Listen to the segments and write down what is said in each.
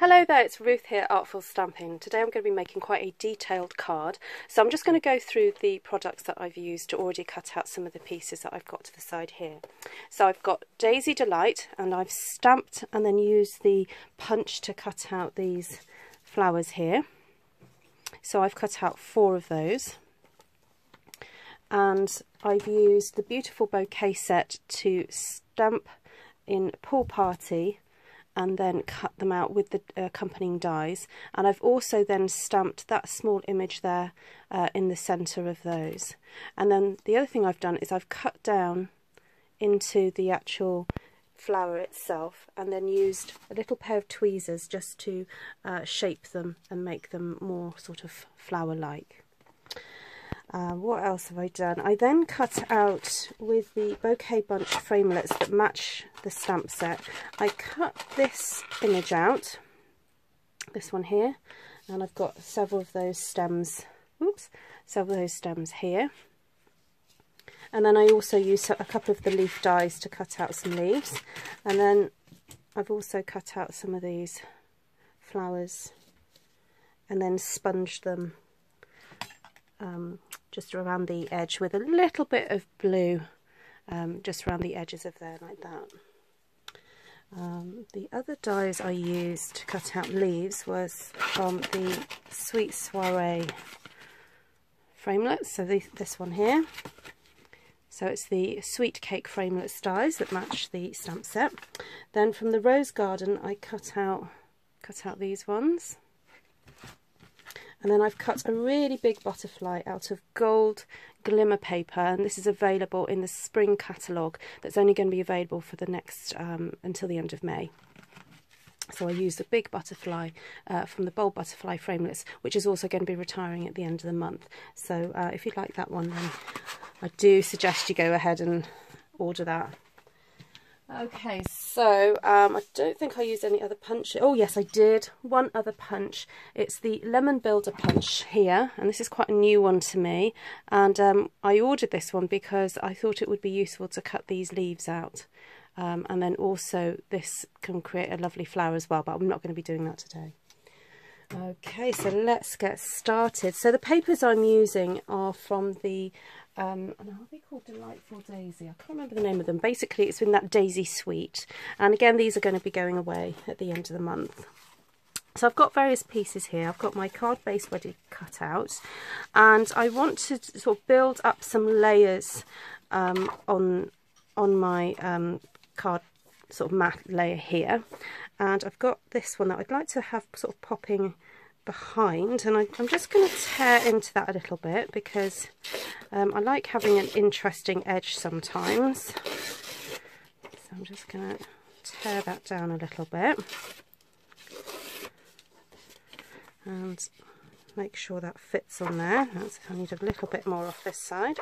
Hello there, it's Ruth here at Artful Stamping. Today I'm going to be making quite a detailed card. So I'm just going to go through the products that I've used to already cut out some of the pieces that I've got to the side here. So I've got Daisy Delight, and I've stamped and then used the punch to cut out these flowers here. So I've cut out 4 of those. And I've used the beautiful bouquet set to stamp in Pool Party and then cut them out with the accompanying dies, and I've also then stamped that small image there in the centre of those. And then the other thing I've done is I've cut down into the actual flower itself and then used a little pair of tweezers just to shape them and make them more sort of flower-like. What else have I done? I then cut out with the bouquet bunch framelets that match the stamp set. I cut this image out, this one here, and I've got several of those stems, several of those stems here. And then I also used a couple of the leaf dies to cut out some leaves. And then I've also cut out some of these flowers and then sponged them just around the edge with a little bit of blue just around the edges of there, like that. The other dies I used to cut out leaves was from the Sweet Soiree framelets, so this one here. So it's the Sweet Cake framelets dies that match the stamp set. Then from the Rose Garden I cut out these ones. And then I've cut a really big butterfly out of Gold Glimmer paper, and this is available in the spring catalogue that's only going to be available for the next until the end of May. So I used a big butterfly from the Bold Butterfly framelets, which is also going to be retiring at the end of the month. So if you'd like that one, then I do suggest you go ahead and order that. Okay, so I don't think I used any other punch. Oh yes, I did. One other punch. It's the Lemon Builder punch here, and this is quite a new one to me. And I ordered this one because I thought it would be useful to cut these leaves out. And then also this can create a lovely flower as well, but I'm not going to be doing that today. Okay, so let's get started. So the papers I'm using are from the are they called Delightful Daisy? I can't remember the name of them. Basically, it's in that Daisy suite. And again, these are going to be going away at the end of the month. So I've got various pieces here. I've got my card base ready cut out. And I want to sort of build up some layers on my card sort of mat layer here. And I've got this one that I'd like to have sort of popping behind, and I'm just going to tear into that a little bit because I like having an interesting edge sometimes. So I'm just going to tear that down a little bit and make sure that fits on there. I need a little bit more off this side.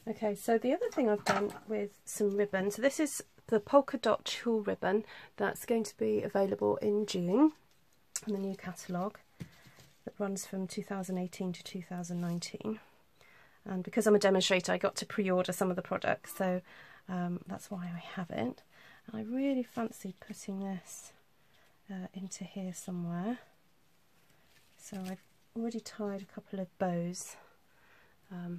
Okay, so the other thing I've done with some ribbon, so this is the polka dot tulle ribbon that's going to be available in June in the new catalogue that runs from 2018 to 2019. And because I'm a demonstrator, I got to pre-order some of the products, so that's why I have it. And I really fancy putting this into here somewhere. So I've already tied a couple of bows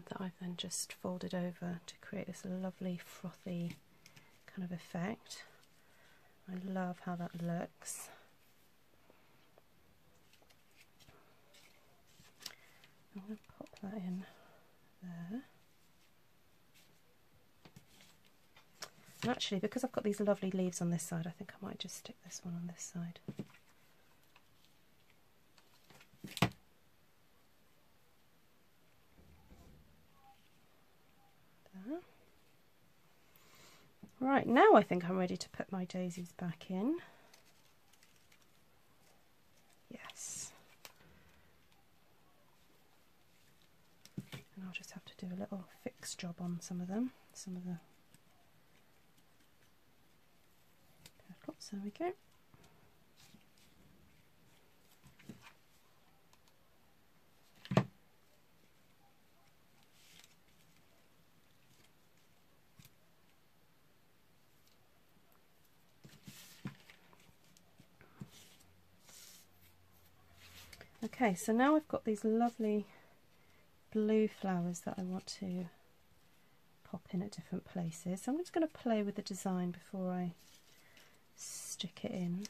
that I've then just folded over to create this lovely frothy kind of effect. I love how that looks. I'm going to pop that in there. And actually, because I've got these lovely leaves on this side, I think I might just stick this one on this side. There. Right, now I think I'm ready to put my daisies back in. Yes. And I'll just have to do a little fix job on some of them, some of the petals. There we go. Okay, so now I've got these lovely blue flowers that I want to pop in at different places. So I'm just going to play with the design before I stick it in.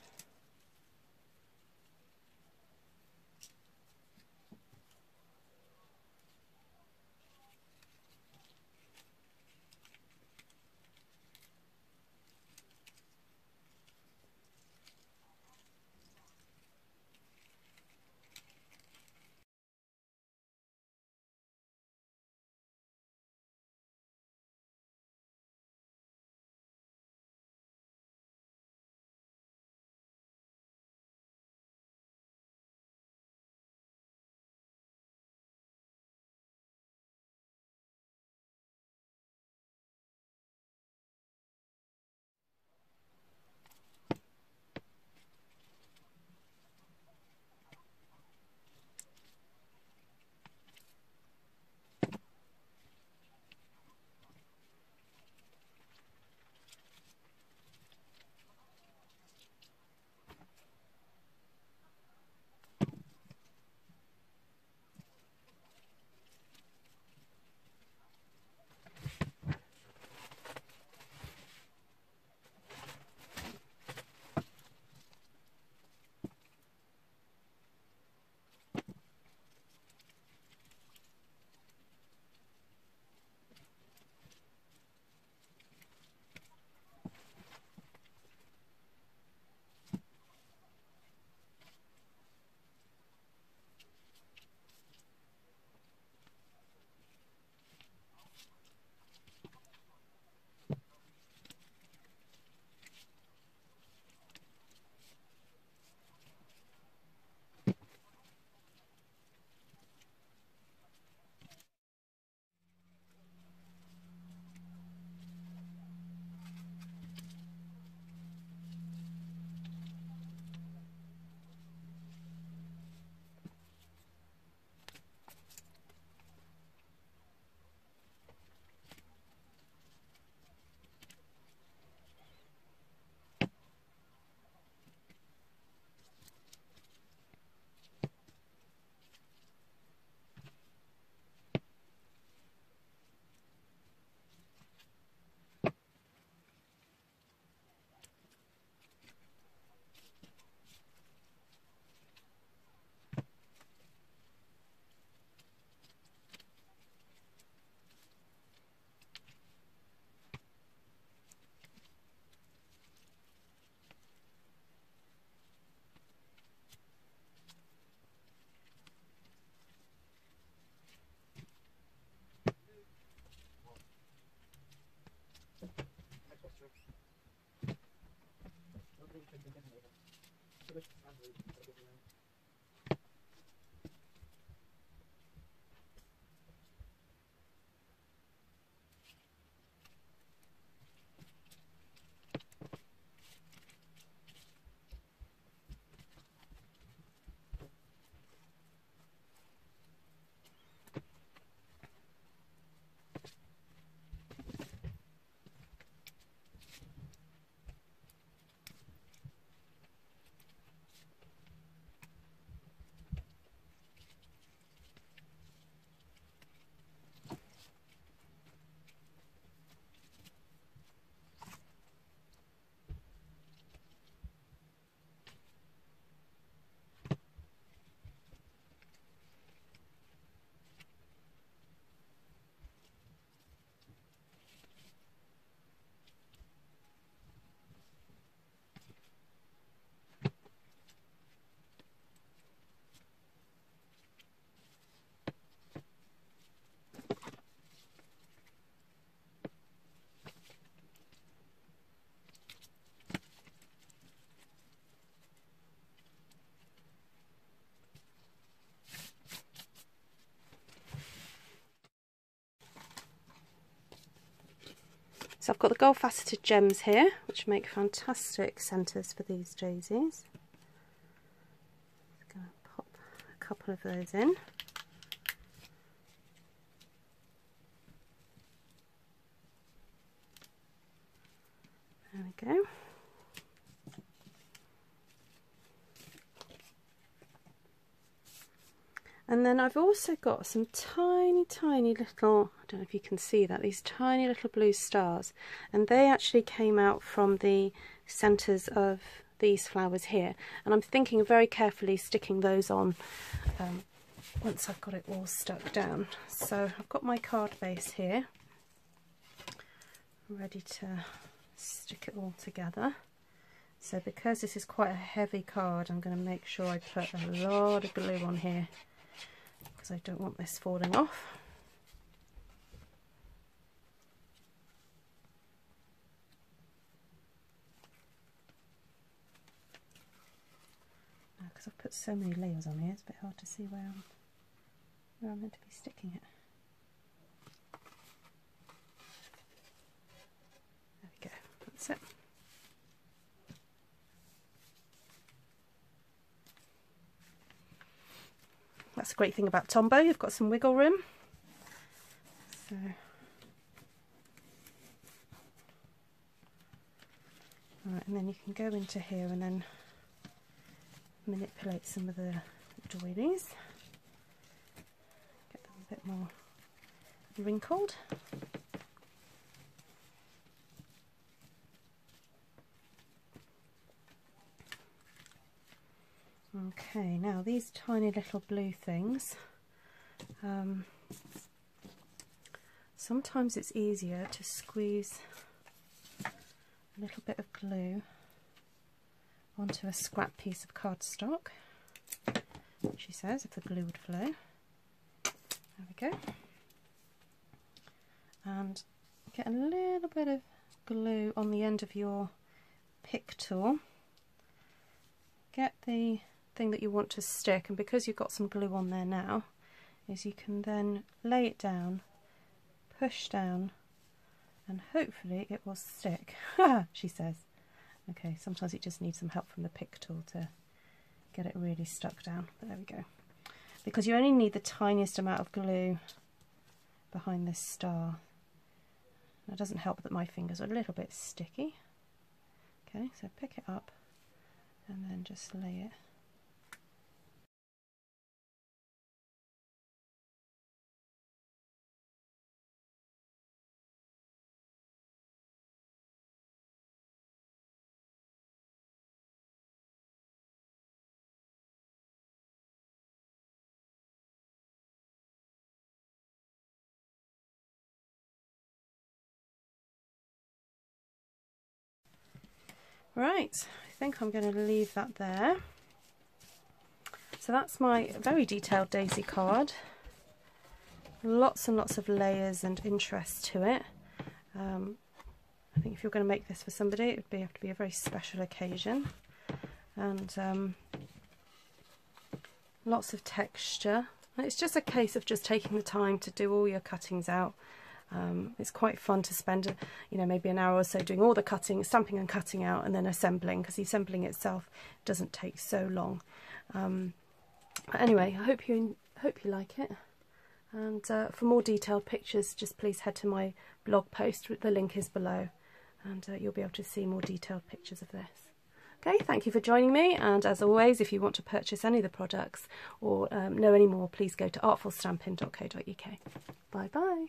So I've got the gold faceted gems here, which make fantastic centres for these daisies. Just going to pop a couple of those in. There we go. And then I've also got some tiny little, I don't know if you can see that, these tiny little blue stars, and they actually came out from the centres of these flowers here, and I'm thinking of very carefully sticking those on once I've got it all stuck down. So I've got my card base here ready to stick it all together. So because this is quite a heavy card, I'm going to make sure I put a lot of glue on here, because I don't want this falling off. Now, because I've put so many layers on here, it's a bit hard to see where I'm meant to be sticking it. There we go, that's it. That's a great thing about Tombow, you've got some wiggle room. So, right, and then you can go into here and then manipulate some of the doilies, get them a bit more wrinkled. Okay, now these tiny little blue things, sometimes it's easier to squeeze a little bit of glue onto a scrap piece of cardstock, she says, if the glue would flow. There we go. And get a little bit of glue on the end of your pick tool. Get the thing that you want to stick, and because you've got some glue on there now, is you can then lay it down, push down, and hopefully it will stick. She says. Okay, sometimes it just needs some help from the pick tool to get it really stuck down, but there we go. Because you only need the tiniest amount of glue behind this star. It doesn't help that my fingers are a little bit sticky. Okay, so pick it up and then just lay it. Right, I think I'm going to leave that there. So that's my very detailed daisy card. Lots and lots of layers and interest to it. I think if you're going to make this for somebody, it would have to be a very special occasion. And lots of texture. And it's just a case of just taking the time to do all your cuttings out. It's quite fun to spend, maybe an hour or so doing all the cutting, stamping and cutting out, and then assembling, because the assembling itself doesn't take so long. But anyway, I hope you like it. And for more detailed pictures, just please head to my blog post. The link is below, and you'll be able to see more detailed pictures of this. Okay, thank you for joining me, and as always, if you want to purchase any of the products or know any more, please go to artfulstampin.co.uk. Bye bye.